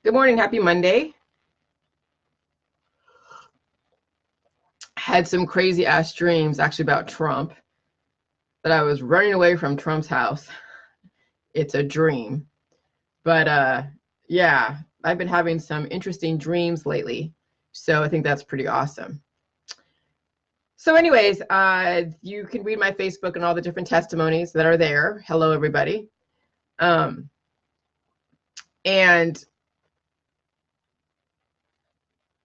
Good morning. Happy Monday. Had some crazy ass dreams actually about Trump, that I was running away from Trump's house. It's a dream. But yeah, I've been having some interesting dreams lately. So I think that's pretty awesome. So anyways, you can read my Facebook and all the different testimonies that are there. Hello, everybody. And,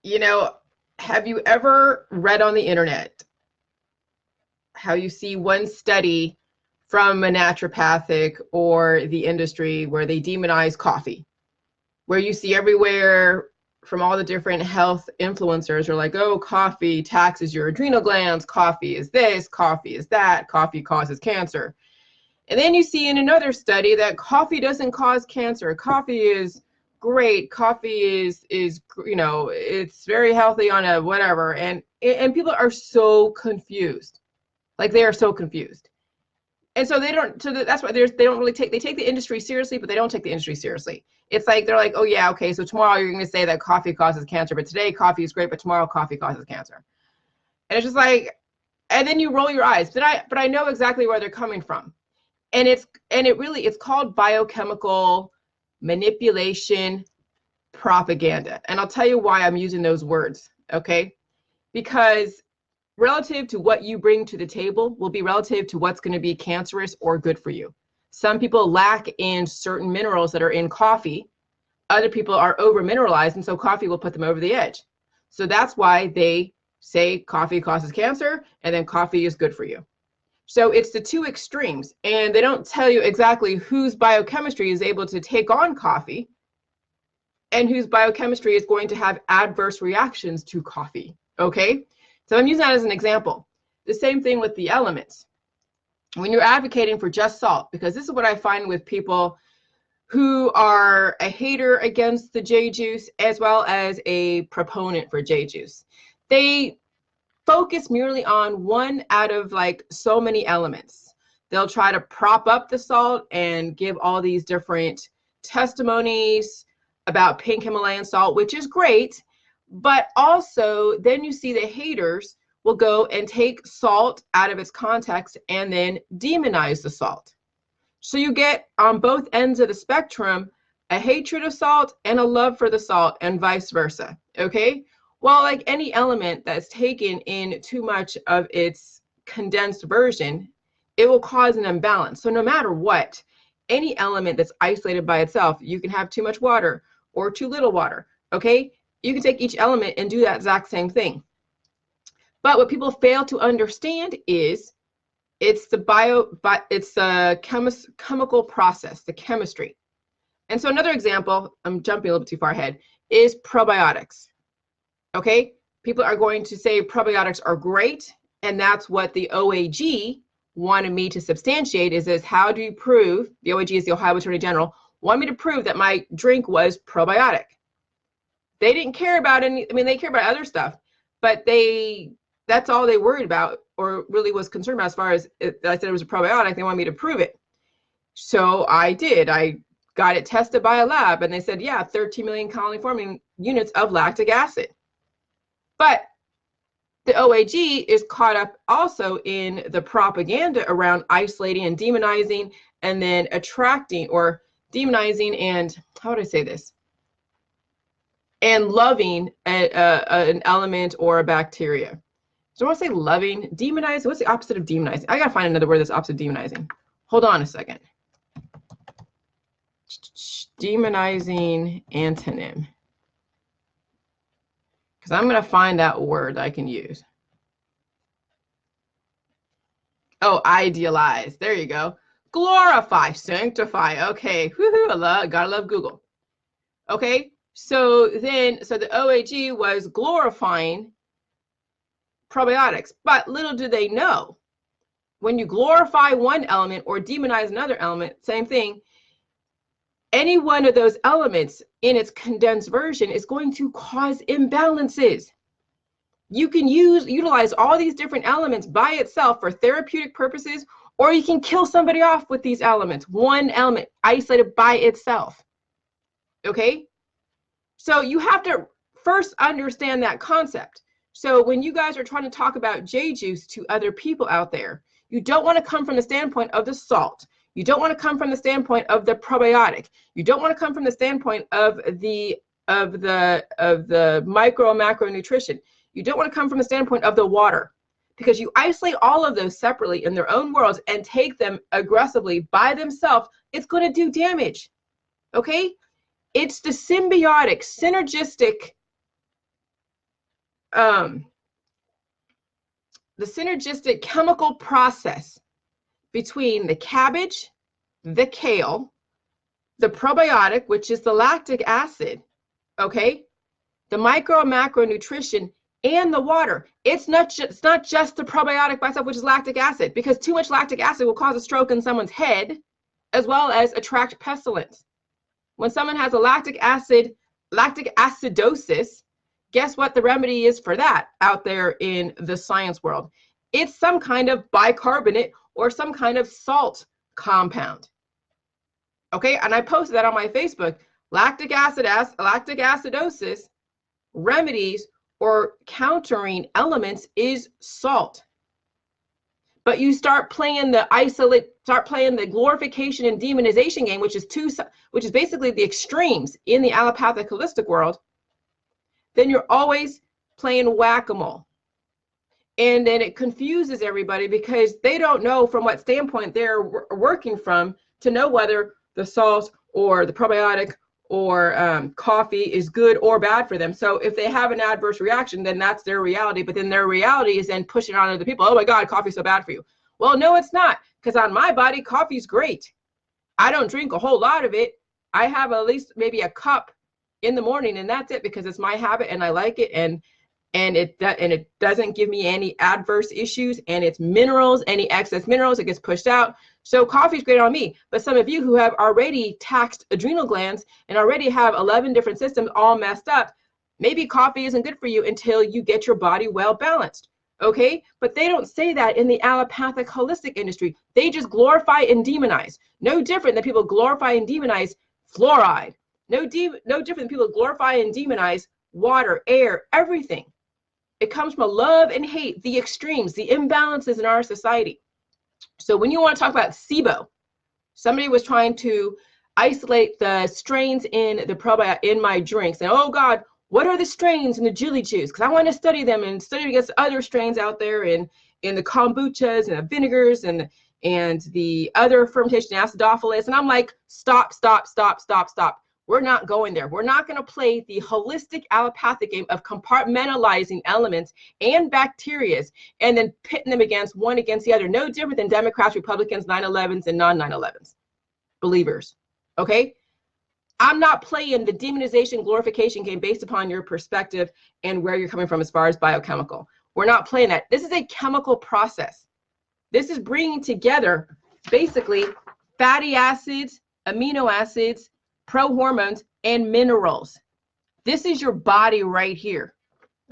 you know, have you ever read on the internet how you see one study from a naturopathic or the industry where they demonize coffee, where you see everywhere from all the different health influencers are like, oh, coffee taxes your adrenal glands, coffee is this, coffee is that, coffee causes cancer. And then you see in another study that coffee doesn't cause cancer. Coffee is great. Coffee is it's very healthy on a whatever. And people are so confused. Like, they are so confused. And so that's why they take the industry seriously, but they don't take the industry seriously. It's like, they're like, oh yeah, okay, so tomorrow you're going to say that coffee causes cancer, but today coffee is great, but tomorrow coffee causes cancer. And it's just like, and then you roll your eyes. But I know exactly where they're coming from. And it's called biochemical manipulation propaganda. And I'll tell you why I'm using those words, okay? Because relative to what you bring to the table will be relative to what's going to be cancerous or good for you. Some people lack in certain minerals that are in coffee. Other people are over mineralized, and so coffee will put them over the edge. So that's why they say coffee causes cancer, and then coffee is good for you. So it's the two extremes, and they don't tell you exactly whose biochemistry is able to take on coffee and whose biochemistry is going to have adverse reactions to coffee, okay? So I'm using that as an example. The same thing with the elements. When you're advocating for just salt, because this is what I find with people who are a hater against the J juice as well as a proponent for J juice. They focus merely on one out of like so many elements. They'll try to prop up the salt and give all these different testimonies about pink Himalayan salt, which is great. But also then you see the haters will go and take salt out of its context and then demonize the salt. So you get on both ends of the spectrum a hatred of salt and a love for the salt, and vice versa, okay? Well, like any element that's taken in too much of its condensed version, it will cause an imbalance. So no matter what, any element that's isolated by itself, you can have too much water or too little water, okay? You can take each element and do that exact same thing. But what people fail to understand is it's the chemical process, the chemistry. And so another example, I'm jumping a little bit too far ahead, is probiotics. Okay, people are going to say probiotics are great, and that's what the OAG wanted me to substantiate is how do you prove, the OAG is the Ohio Attorney General, wanted me to prove that my drink was probiotic. They didn't care about they care about other stuff, but that's all they worried about or really was concerned about as far as I said it was a probiotic. They wanted me to prove it. So I did. I got it tested by a lab, and they said, yeah, 13 million colony forming units of lactic acid. But the OAG is caught up also in the propaganda around isolating and demonizing, and then attracting or demonizing and, how would I say this? And loving an element or a bacteria. So I want to say loving, demonizing. What's the opposite of demonizing? I got to find another word that's opposite of demonizing. Hold on a second. Demonizing antonym. Because I'm going to find that word I can use. Oh, idealize. There you go. Glorify, sanctify. Okay. Woohoo. Gotta love Google. Okay. So the OAG was glorifying probiotics. But little do they know, when you glorify one element or demonize another element, same thing, any one of those elements in its condensed version is going to cause imbalances. You can utilize all these different elements by itself for therapeutic purposes, or you can kill somebody off with these elements, one element isolated by itself. Okay? So you have to first understand that concept. So when you guys are trying to talk about J juice to other people out there, you don't want to come from the standpoint of the salt. You don't want to come from the standpoint of the probiotic. You don't want to come from the standpoint of the micro and macro nutrition. You don't want to come from the standpoint of the water, because you isolate all of those separately in their own worlds and take them aggressively by themselves. It's going to do damage. Okay? It's the symbiotic, synergistic, the synergistic chemical process between the cabbage, the kale, the probiotic, which is the lactic acid, okay, the micro and macro nutrition, and the water. It's not just the probiotic by itself, which is lactic acid, because too much lactic acid will cause a stroke in someone's head, as well as attract pestilence. When someone has a lactic acidosis, guess what the remedy is for that out there in the science world? It's some kind of bicarbonate or some kind of salt compound. Okay, and I posted that on my Facebook. Lactic acidosis remedies or countering elements is salt. But you start playing the glorification and demonization game, which is basically the extremes in the allopathic holistic world, then you're always playing whack-a-mole. And then it confuses everybody because they don't know from what standpoint they're working from to know whether the salt or the probiotic or coffee is good or bad for them. So if they have an adverse reaction, then that's their reality. But then their reality is then pushing on other people. Oh my God, coffee's so bad for you. Well, no, it's not, because on my body, coffee's great. I don't drink a whole lot of it. I have at least maybe a cup in the morning, and that's it, because it's my habit and I like it, and it doesn't give me any adverse issues, and it's minerals, any excess minerals, it gets pushed out. So coffee's great on me. But some of you who have already taxed adrenal glands and already have 11 different systems all messed up, maybe coffee isn't good for you until you get your body well balanced. Okay, but they don't say that in the allopathic holistic industry. They just glorify and demonize. No different than people glorify and demonize fluoride. No different than people glorify and demonize water, air, everything. It comes from love and hate, the extremes, the imbalances in our society. So when you want to talk about SIBO, somebody was trying to isolate the strains in the probiotic in my drinks, and oh God, what are the strains in the Jilly juice? Because I want to study them and study against other strains out there in the kombuchas and the vinegars and the other fermentation acidophilus. And I'm like, stop. We're not going there. We're not going to play the holistic allopathic game of compartmentalizing elements and bacteria and then pitting them against one against the other. No different than Democrats, Republicans, 9/11s, and non-9/11s. Believers. Okay? I'm not playing the demonization glorification game based upon your perspective and where you're coming from as far as biochemical. We're not playing that. This is a chemical process. This is bringing together basically fatty acids, amino acids, prohormones, and minerals. This is your body right here.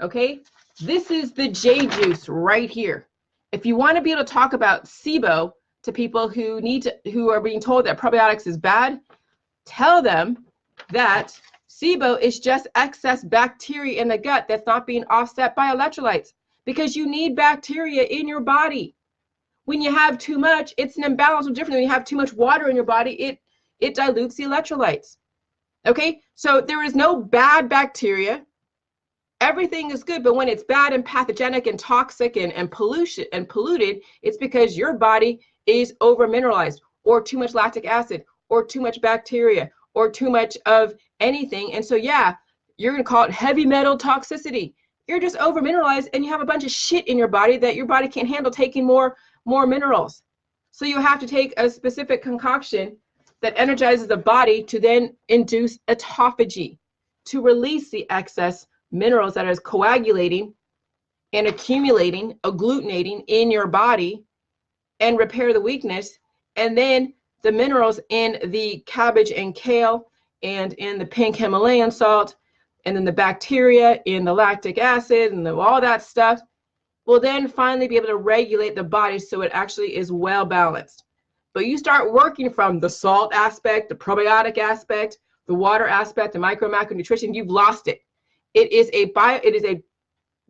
Okay? This is the J juice right here. If you want to be able to talk about SIBO to people who are being told that probiotics is bad, tell them that SIBO is just excess bacteria in the gut that's not being offset by electrolytes, because you need bacteria in your body. When you have too much, it's an imbalance. It's different when you have too much water in your body. It dilutes the electrolytes. Okay, so there is no bad bacteria. Everything is good, but when it's bad and pathogenic and toxic and polluted, it's because your body is over mineralized, or too much lactic acid, or too much bacteria, or too much of anything. And so yeah, you're gonna call it heavy metal toxicity. You're just over mineralized and you have a bunch of shit in your body that your body can't handle taking more minerals. So you have to take a specific concoction that energizes the body to then induce autophagy, to release the excess minerals that is coagulating and accumulating, agglutinating in your body, and repair the weakness. And then the minerals in the cabbage and kale and in the pink Himalayan salt, and then the bacteria in the lactic acid and all that stuff will then finally be able to regulate the body so it actually is well balanced. But you start working from the salt aspect, the probiotic aspect, the the water aspect, the micro macronutrition, you've lost it. It is a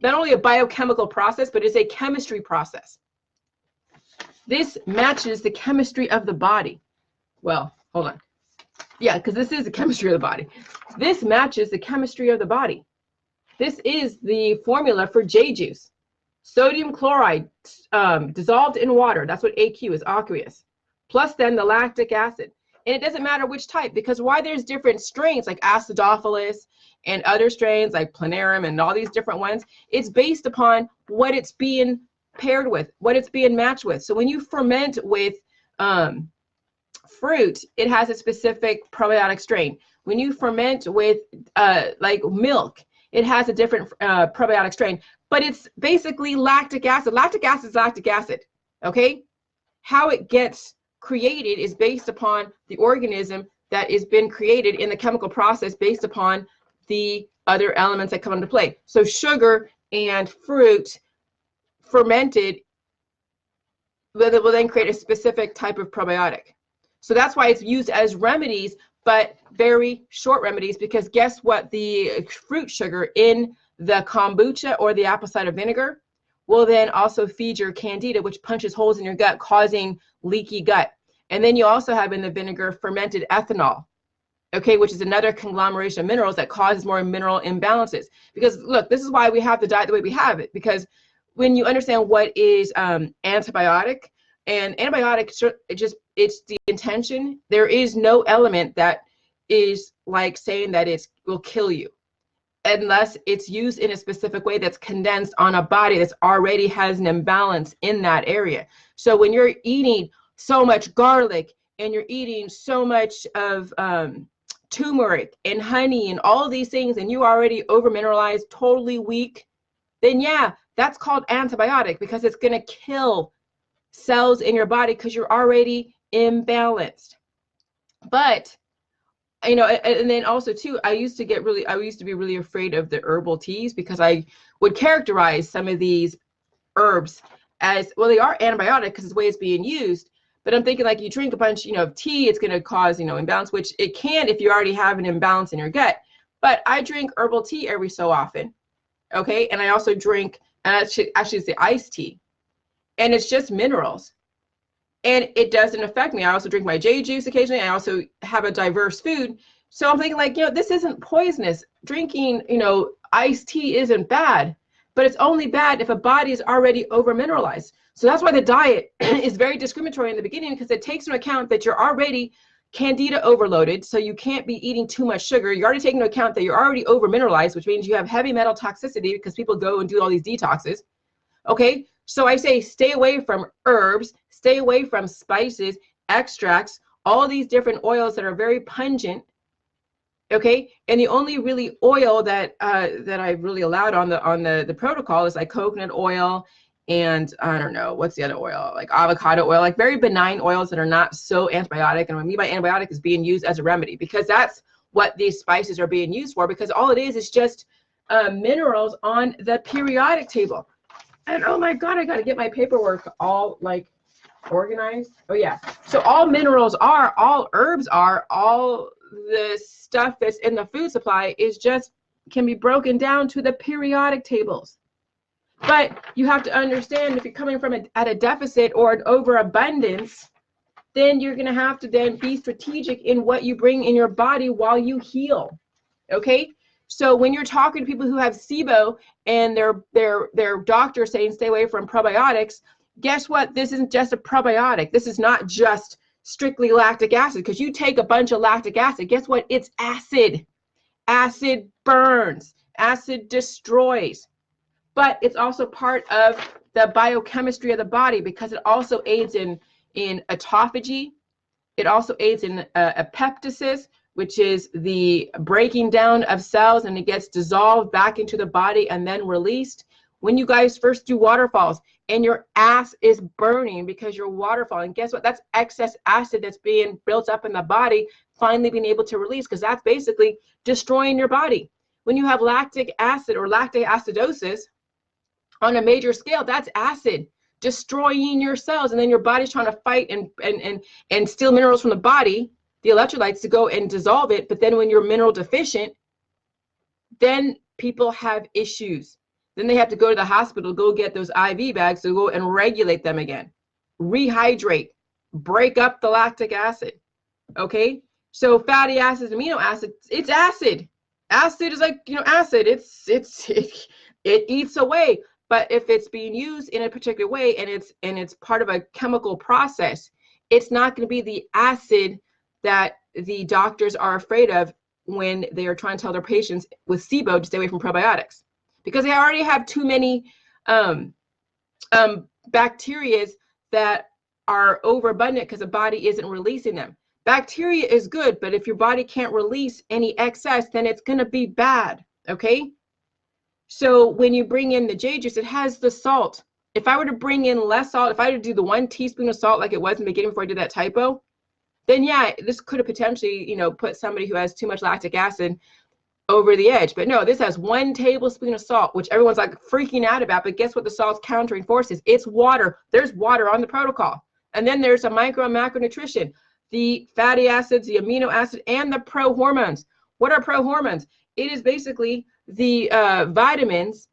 not only a biochemical process, but it's a chemistry process. This matches the chemistry of the body. Well, hold on. Yeah, because this is the chemistry of the body. This matches the chemistry of the body. This is the formula for J juice. Sodium chloride dissolved in water. That's what AQ is, aqueous. Plus then the lactic acid. And it doesn't matter which type, because why there's different strains like acidophilus and other strains like planarum and all these different ones, it's based upon what it's being paired with, what it's being matched with. So when you ferment with fruit, it has a specific probiotic strain. When you ferment with like milk, it has a different probiotic strain, but it's basically lactic acid. Lactic acid is lactic acid, okay? How it gets created is based upon the organism that has been created in the chemical process based upon the other elements that come into play. So sugar and fruit fermented will then create a specific type of probiotic. So that's why it's used as remedies, but very short remedies, because guess what? The fruit sugar in the kombucha or the apple cider vinegar will then also feed your candida, which punches holes in your gut, causing leaky gut. And then you also have in the vinegar fermented ethanol, okay, which is another conglomeration of minerals that causes more mineral imbalances. Because look, this is why we have the diet the way we have it, because when you understand what is antibiotic, and antibiotic, it's the intention. There is no element that is like saying that it will kill you unless it's used in a specific way that's condensed on a body that's already has an imbalance in that area. So when you're eating so much garlic and you're eating so much of turmeric and honey and all these things, and you already over mineralized, totally weak, then yeah, that's called antibiotic, because it's going to kill cells in your body because you're already imbalanced. But you know, and then also too, I used to be really afraid of the herbal teas, because I would characterize some of these herbs as, well, they are antibiotic because it's the way it's being used. But I'm thinking, like, you drink a bunch, of tea, it's going to cause, imbalance, which it can if you already have an imbalance in your gut. But I drink herbal tea every so often, okay? And I also drink, and actually it's the iced tea, and it's just minerals. And it doesn't affect me. I also drink my J juice occasionally. I also have a diverse food. So I'm thinking, like, this isn't poisonous. Drinking, iced tea isn't bad, but it's only bad if a body is already over mineralized. So that's why the diet is very discriminatory in the beginning, because it takes into account that you're already candida overloaded. So you can't be eating too much sugar. You're already taking into account that you're already over mineralized, which means you have heavy metal toxicity because people go and do all these detoxes. Okay. So I say stay away from herbs, stay away from spices, extracts, all these different oils that are very pungent. Okay, and the only really oil that that I really allowed on the protocol is like coconut oil, and I don't know what's the other oil, like avocado oil, like very benign oils that are not so antibiotic. And what I mean by antibiotic is being used as a remedy, because that's what these spices are being used for. Because all it is just minerals on the periodic table. And oh my God, I got to get my paperwork all like organized. Oh yeah. So all minerals are, all herbs are, all the stuff that's in the food supply is just can be broken down to the periodic tables. But you have to understand, if you're coming from at a deficit or an overabundance, then you're going to have to then be strategic in what you bring in your body while you heal. Okay. So when you're talking to people who have SIBO and their doctor saying stay away from probiotics, guess what? This isn't just a probiotic. This is not just strictly lactic acid, because you take a bunch of lactic acid, guess what? It's acid. Acid burns. Acid destroys. But it's also part of the biochemistry of the body, because it also aids in autophagy. It also aids in apoptosis, which is the breaking down of cells, and it gets dissolved back into the body and then released. When you guys first do waterfalls and your ass is burning because you're waterfalling, guess what? That's excess acid that's being built up in the body, finally being able to release, because that's basically destroying your body. When you have lactic acid or lactic acidosis on a major scale, that's acid destroying your cells, and then your body's trying to fight and steal minerals from the body. the electrolytes to go and dissolve it. But then when you're mineral deficient, then people have issues. Then they have to go to the hospital, go get those IV bags to go and regulate them again, rehydrate, break up the lactic acid. Okay, so fatty acids, amino acids, it's acid. Acid is like, acid. It eats away. But if it's being used in a particular way and it's part of a chemical process, it's not going to be the acid that the doctors are afraid of when they are trying to tell their patients with SIBO to stay away from probiotics, because they already have too many bacteria that are overabundant because the body isn't releasing them. Bacteria is good, but if your body can't release any excess, then it's going to be bad. Okay. So when you bring in the J juice, it has the salt. If I were to bring in less salt, if I were to do the 1 teaspoon of salt like it was in the beginning before I did that typo, then yeah, this could have potentially, put somebody who has too much lactic acid over the edge. But no, this has 1 tablespoon of salt, which everyone's like freaking out about. But guess what the salt's countering force is? It's water. There's water on the protocol. And then there's a micro and macronutrition, the fatty acids, the amino acid, and the prohormones. What are prohormones? It is basically the vitamins,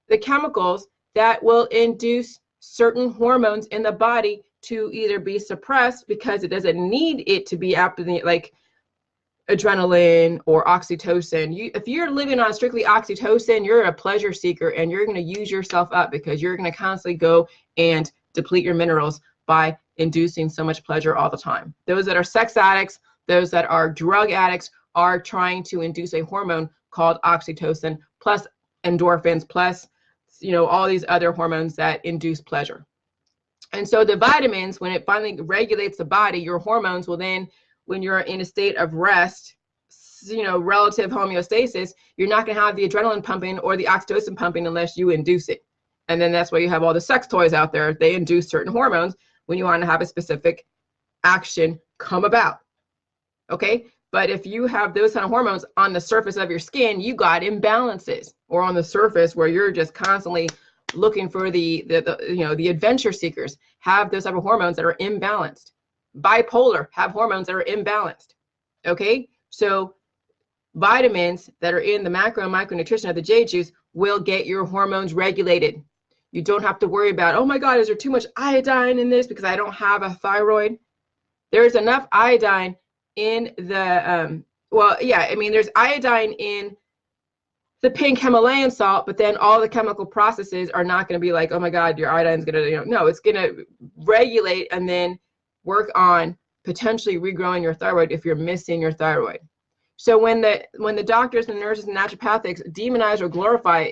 the chemicals that will induce certain hormones in the body to either be suppressed because it doesn't need it to be like adrenaline or oxytocin. If you're living on strictly oxytocin, you're a pleasure seeker and you're going to use yourself up because you're going to constantly go and deplete your minerals by inducing so much pleasure all the time. Those that are sex addicts, those that are drug addicts are trying to induce a hormone called oxytocin plus endorphins plus all these other hormones that induce pleasure. And so the vitamins, when it finally regulates the body, your hormones will then, when you're in a state of rest, relative homeostasis, you're not going to have the adrenaline pumping or the oxytocin pumping unless you induce it. And then that's why you have all the sex toys out there. They induce certain hormones when you want to have a specific action come about. Okay? But if you have those kind of hormones on the surface of your skin, you got imbalances, or on the surface where you're just constantly looking for the adventure seekers have those type of hormones that are imbalanced. Bipolar have hormones that are imbalanced. Okay, so vitamins that are in the macro and micronutrition of the J juice will get your hormones regulated. You don't have to worry about, oh my God, is there too much iodine in this because I don't have a thyroid? There's enough iodine in the there's iodine in the pink Himalayan salt, but then all the chemical processes are not going to be like, oh my God, your iodine's going to, no, it's going to regulate and then work on potentially regrowing your thyroid if you're missing your thyroid. So when the doctors and nurses and naturopathics demonize or glorify,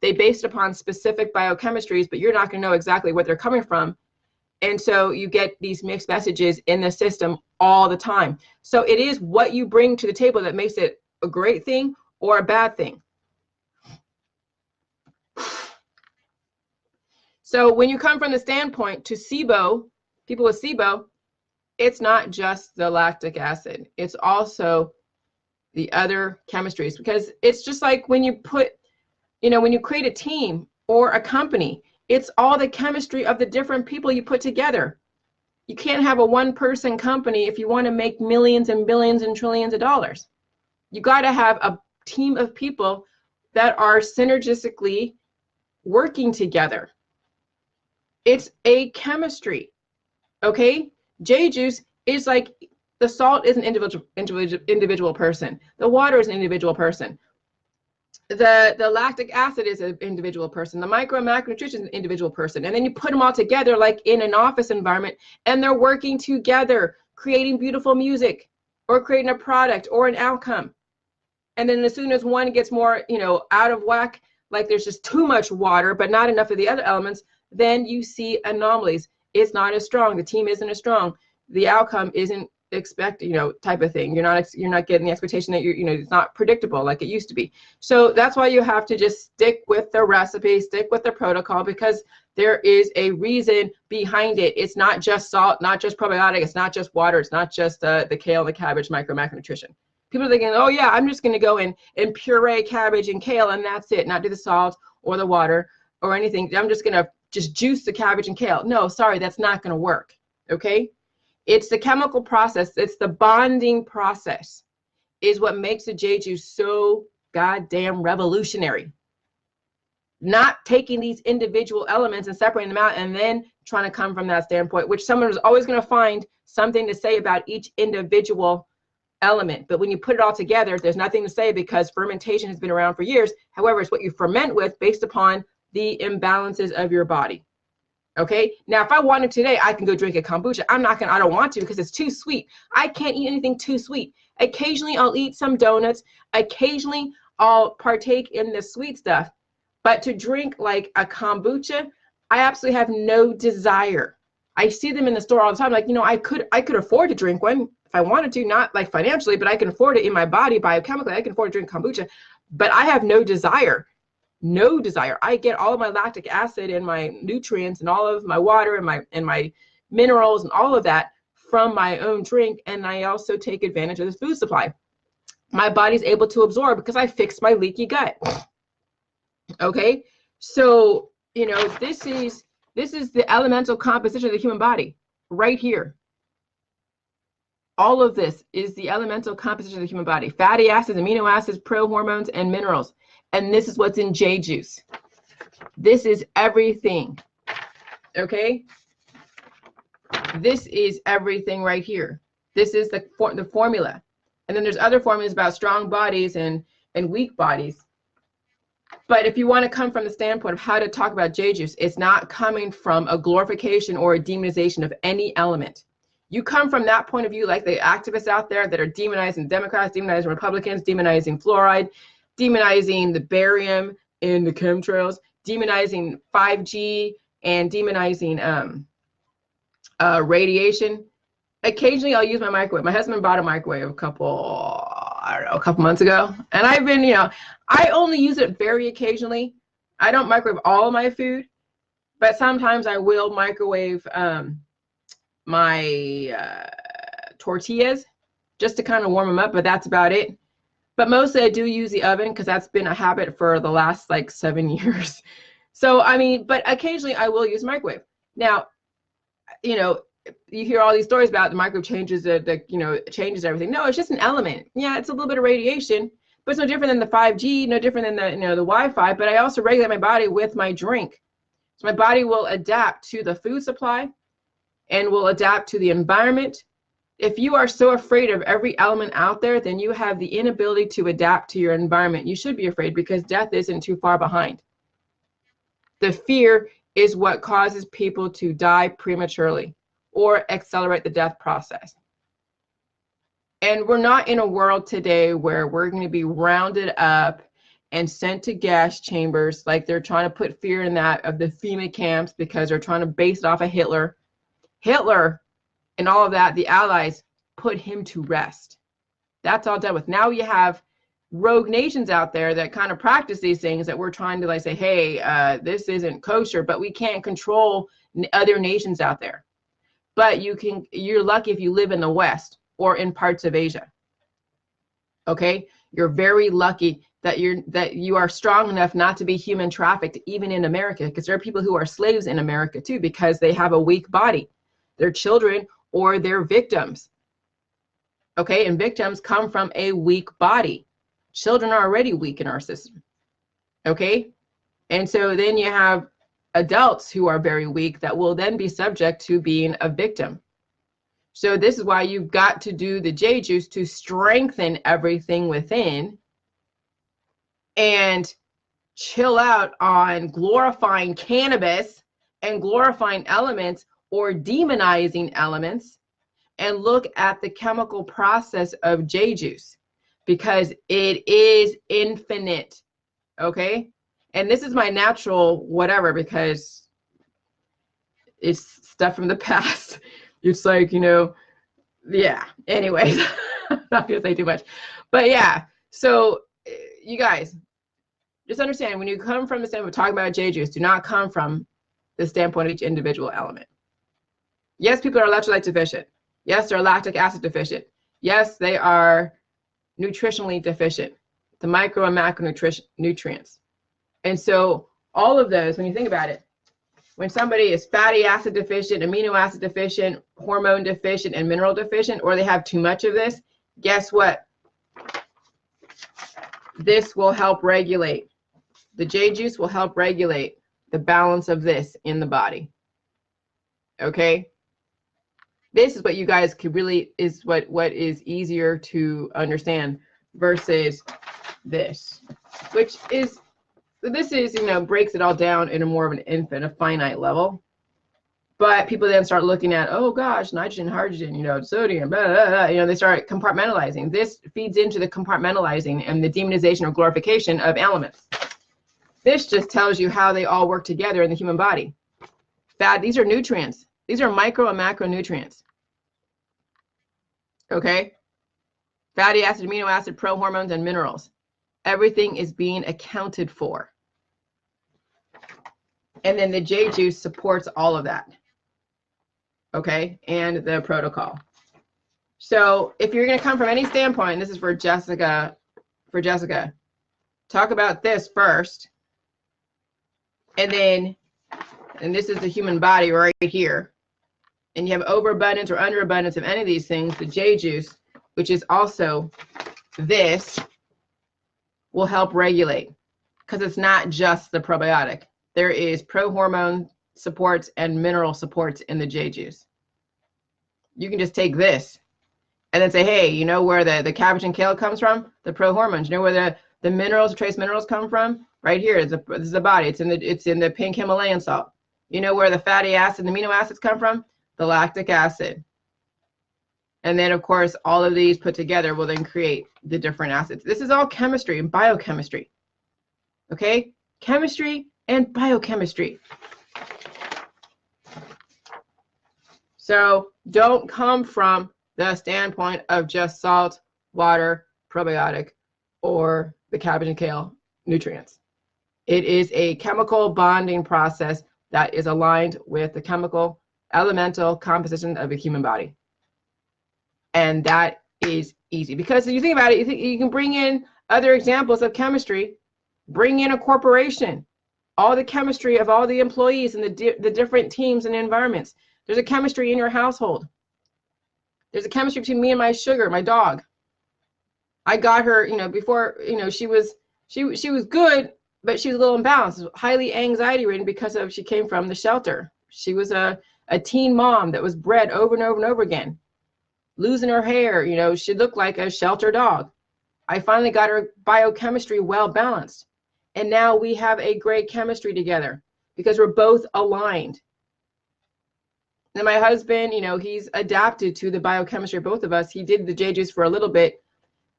they based upon specific biochemistries, but you're not going to know exactly what they're coming from. And so you get these mixed messages in the system all the time. So it is what you bring to the table that makes it a great thing or a bad thing. So when you come from the standpoint to SIBO, people with SIBO, it's not just the lactic acid. It's also the other chemistries, because it's just like when you put, when you create a team or a company, it's all the chemistry of the different people you put together. You can't have a one-person company if you want to make millions and billions and trillions of dollars. You got to have a team of people that are synergistically working together. It's a chemistry, okay? J juice is like, the salt is an individual person. The water is an individual person. The lactic acid is an individual person. The micro and macronutrition is an individual person. And then you put them all together like in an office environment, and they're working together, creating beautiful music or creating a product or an outcome. And then as soon as one gets more, out of whack, like there's just too much water, but not enough of the other elements, then you see anomalies. It's not as strong. The team isn't as strong. The outcome isn't expected, type of thing. You're not getting the expectation that it's not predictable like it used to be. So that's why you have to just stick with the recipe, stick with the protocol, because there is a reason behind it. It's not just salt, not just probiotic, it's not just water, it's not just the kale and the cabbage macronutrition. People are thinking, oh yeah, I'm just going to go and puree cabbage and kale and that's it, not do the salt or the water or anything. I'm just going to just juice the cabbage and kale. No, sorry, that's not going to work. Okay? It's the chemical process. It's the bonding process is what makes the J juice so goddamn revolutionary. Not taking these individual elements and separating them out and then trying to come from that standpoint, which someone is always going to find something to say about each individual element. But when you put it all together, there's nothing to say because fermentation has been around for years. However, it's what you ferment with based upon the imbalances of your body. Okay. Now, if I wanted today, I can go drink a kombucha. I don't want to because it's too sweet. I can't eat anything too sweet. Occasionally I'll eat some donuts. Occasionally I'll partake in the sweet stuff, but to drink like a kombucha, I absolutely have no desire. I see them in the store all the time. Like, I could afford to drink one if I wanted to, not like financially, but I can afford it in my body biochemically. I can afford to drink kombucha, but I have no desire. No desire. I get all of my lactic acid and my nutrients and all of my water and my minerals and all of that from my own drink. And I also take advantage of the food supply. My body's able to absorb because I fixed my leaky gut. Okay. So, this is the elemental composition of the human body right here. All of this is the elemental composition of the human body. Fatty acids, amino acids, prohormones, and minerals. And this is what's in J juice. This is everything. Okay? This is everything right here. This is the formula. And then there's other formulas about strong bodies and weak bodies. But if you want to come from the standpoint of how to talk about J juice, it's not coming from a glorification or a demonization of any element. You come from that point of view, like the activists out there that are demonizing Democrats, demonizing Republicans, demonizing fluoride, demonizing the barium in the chemtrails, demonizing 5G, and demonizing radiation. Occasionally, I'll use my microwave. My husband bought a microwave a couple months ago, and I've been, I only use it very occasionally. I don't microwave all of my food, but sometimes I will microwave my tortillas just to kind of warm them up, but that's about it. But mostly I do use the oven because that's been a habit for the last like 7 years. So, but occasionally I will use microwave. Now, you hear all these stories about the microwave changes changes everything. No, it's just an element. Yeah, it's a little bit of radiation, but it's no different than the 5G, no different than the Wi-Fi, but I also regulate my body with my drink. So my body will adapt to the food supply and will adapt to the environment. If you are so afraid of every element out there, then you have the inability to adapt to your environment. You should be afraid because death isn't too far behind. The fear is what causes people to die prematurely or accelerate the death process. And we're not in a world today where we're going to be rounded up and sent to gas chambers like they're trying to put fear in that of the FEMA camps because they're trying to base it off of Hitler. Hitler and all of that, the Allies put him to rest. That's all done with. Now you have rogue nations out there that kind of practice these things that we're trying to say, hey, this isn't kosher, but we can't control other nations out there. But you're lucky if you live in the West or in parts of Asia. Okay? You're very lucky that you are strong enough not to be human trafficked even in America, because there are people who are slaves in America too because they have a weak body. They're children or they're victims. Okay, and victims come from a weak body. Children are already weak in our system. Okay, and so then you have adults who are very weak that will then be subject to being a victim. So this is why you've got to do the J juice to strengthen everything within and chill out on glorifying cannabis and glorifying elements or demonizing elements, and look at the chemical process of J juice because it is infinite. Okay, and this is my natural whatever because it's stuff from the past. It's like, yeah, anyways. I'm not gonna say too much, but yeah. So you guys just understand, when you come from the standpoint of talking about J juice, do not come from the standpoint of each individual element. Yes, people are electrolyte deficient. Yes, they're lactic acid deficient. Yes, they are nutritionally deficient, the micro and macronutrients. And so all of those, when you think about it, when somebody is fatty acid deficient, amino acid deficient, hormone deficient, and mineral deficient, or they have too much of this, guess what? This will help regulate. The J juice will help regulate the balance of this in the body. Okay? This is what you guys could really, is what is easier to understand versus this, which is, this is, you know, breaks it all down in a more of an infant, a finite level. But people then start looking at, oh gosh, nitrogen, hydrogen, you know, sodium, blah, blah, blah, you know, they start compartmentalizing. This feeds into the compartmentalizing and the demonization or glorification of elements. This just tells you how they all work together in the human body. Fat, these are nutrients. These are micro and macronutrients. Okay? Fatty acid, amino acid, prohormones, and minerals. Everything is being accounted for. And then the J juice supports all of that. Okay? And the protocol. So if you're going to come from any standpoint, this is for Jessica, talk about this first. And then, and this is the human body right here. And you have overabundance or underabundance of any of these things, the J juice, which is also this, will help regulate, because it's not just the probiotic. There is prohormone supports and mineral supports in the J juice. You can just take this and then say, hey, you know where the cabbage and kale comes from? The prohormones. You know where the minerals, trace minerals come from? Right here. This is the body. It's in the pink Himalayan salt. You know where the fatty acid and amino acids come from? The lactic acid. And then, of course, all of these put together will then create the different acids. This is all chemistry and biochemistry. Okay? Chemistry and biochemistry. So don't come from the standpoint of just salt, water, probiotic, or the cabbage and kale nutrients. It is a chemical bonding process that is aligned with the chemical elemental composition of the human body. And that is easy, because if you think about it, you can bring in other examples of chemistry. Bring in a corporation, all the chemistry of all the employees and the different teams and environments. There's a chemistry in your household. There's a chemistry between me and my sugar, my dog. I got her, you know, before, you know, she was good, but she was a little imbalanced, highly anxiety ridden because of, she came from the shelter. She was a teen mom that was bred over and over and over again, losing her hair. You know, she looked like a shelter dog. I finally got her biochemistry well balanced. And now we have a great chemistry together because we're both aligned. And my husband, you know, he's adapted to the biochemistry of both of us. He did the J juice for a little bit,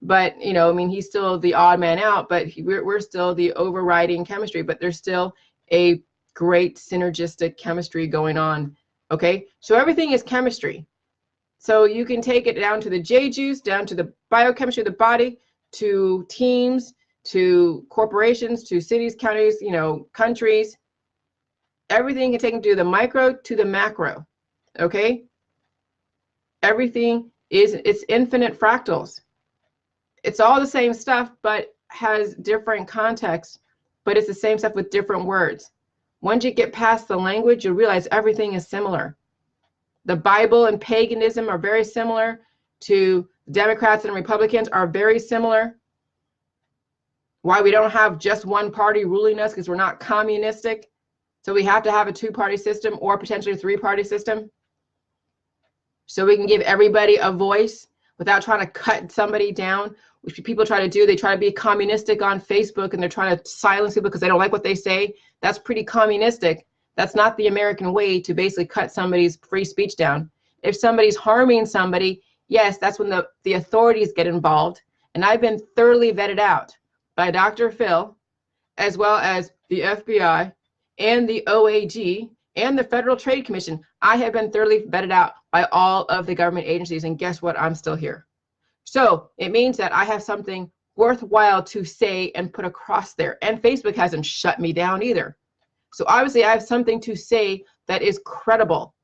but, you know, I mean, he's still the odd man out, but we're still the overriding chemistry, but there's still a great synergistic chemistry going on. Okay, so everything is chemistry. So you can take it down to the J juice, down to the biochemistry of the body, to teams, to corporations, to cities, counties, you know, countries. Everything can take it to the micro to the macro. Okay, everything is, it's infinite fractals. It's all the same stuff, but has different contexts, but it's the same stuff with different words. Once you get past the language, you'll realize everything is similar. The Bible and paganism are very similar to Democrats and Republicans are very similar. Why we don't have just one party ruling us, because we're not communistic. So we have to have a two-party system or potentially a three-party system. So we can give everybody a voice without trying to cut somebody down, which people try to do. They try to be communistic on Facebook and they're trying to silence people because they don't like what they say. That's pretty communistic. That's not the American way to basically cut somebody's free speech down. If somebody's harming somebody, yes, that's when the authorities get involved. And I've been thoroughly vetted out by Dr. Phil, as well as the FBI and the OAG and the Federal Trade Commission. I have been thoroughly vetted out by all of the government agencies, and guess what? I'm still here. So it means that I have something worthwhile to say and put across there. And Facebook hasn't shut me down either. So obviously I have something to say that is credible.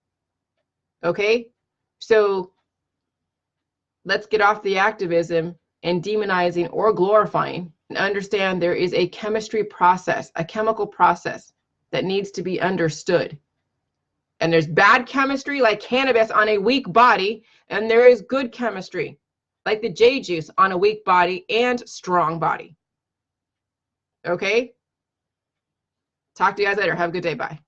Okay? So let's get off the activism and demonizing or glorifying and understand there is a chemistry process, a chemical process that needs to be understood. And there's bad chemistry like cannabis on a weak body, and there is good chemistry like the J juice on a weak body and strong body. Okay? Talk to you guys later. Have a good day. Bye.